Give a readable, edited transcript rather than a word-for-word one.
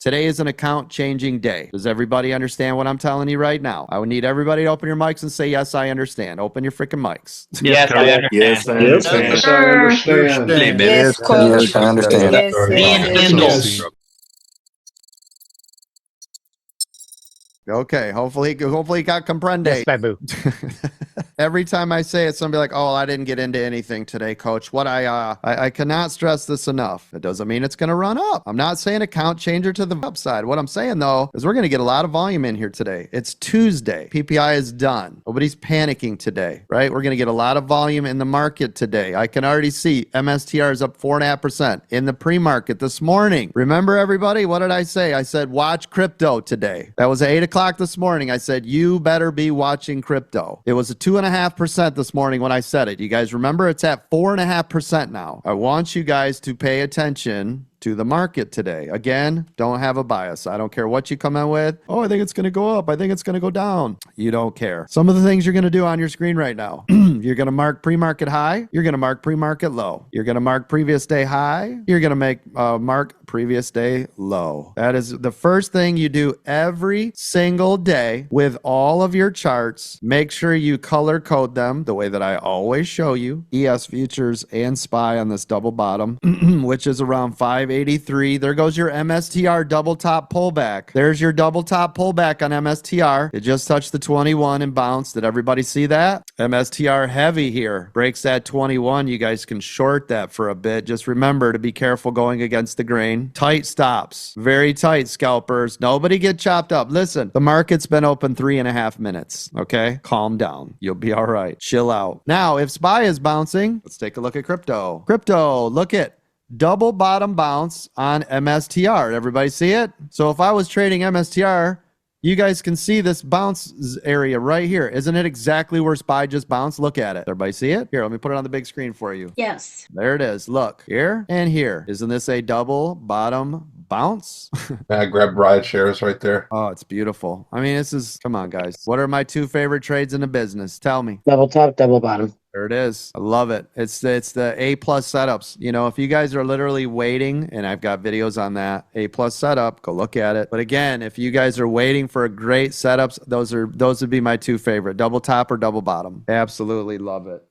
Today is an account changing day. Does everybody understand what I'm telling you right now? I would need everybody to open your mics and say, yes, I understand. Open your freaking mics. Yes, I understand. Yes, I understand. Yes, I understand. Yes, coach. Yes, I understand. Yes. Okay, hopefully he got comprende. Yes, Babu. Every time I say it, somebody like, oh, I didn't get into anything today, coach. What I cannot stress this enough. It doesn't mean it's going to run up. I'm not saying account changer to the upside. What I'm saying, though, is we're going to get a lot of volume in here today. It's Tuesday. PPI is done. Nobody's panicking today, right? We're going to get a lot of volume in the market today. I can already see MSTR is up 4.5% in the pre-market this morning. Remember, everybody, what did I say? I said, watch crypto today. That was at 8 o'clock this morning. I said, you better be watching crypto. It was a 2.5% this morning when I said it. You guys remember? It's at 4.5% now. I want you guys to pay attention to the market today. Again, don't have a bias. I don't care what you come in with. Oh, I think it's going to go up. I think it's going to go down. You don't care. Some of the things you're going to do on your screen right now. You're going to mark pre-market high. You're going to mark pre-market low. You're going to mark previous day high. You're going to make mark previous day low. That is the first thing you do every single day with all of your charts. Make sure you color code them the way that I always show you. ES futures and SPY on this double bottom, which is around 583. There goes your MSTR double top pullback. There's your double top pullback on MSTR. It just touched the 21 and bounced. Did everybody see that? MSTR heavy here. Breaks that 21. You guys can short that for a bit. Just remember to be careful going against the grain. Tight stops. Very tight, scalpers. Nobody get chopped up. Listen, the market's been open 3.5 minutes. Okay? Calm down. You'll be all right. Chill out. Now, if SPY is bouncing, let's take a look at crypto. Crypto, look at double bottom bounce on MSTR. Everybody see it? So if I was trading MSTR, you guys can see this bounce area right here. Isn't it exactly where SPY just bounced? Look at it. Everybody see it? Here, let me put it on the big screen for you. Yes. There it is. Look, here and here. Isn't this a double bottom bounce? I grabbed ride shares right there. Oh, it's beautiful. I mean, this is, come on, guys. What are my two favorite trades in the business? Tell me. Double top, double bottom. There it is. I love it. It's the A+ setups. You know, if you guys are literally waiting, and I've got videos on that, A+ setup, go look at it. But again, if you guys are waiting for a great setups, those would be my two favorite, double top or double bottom. Absolutely love it.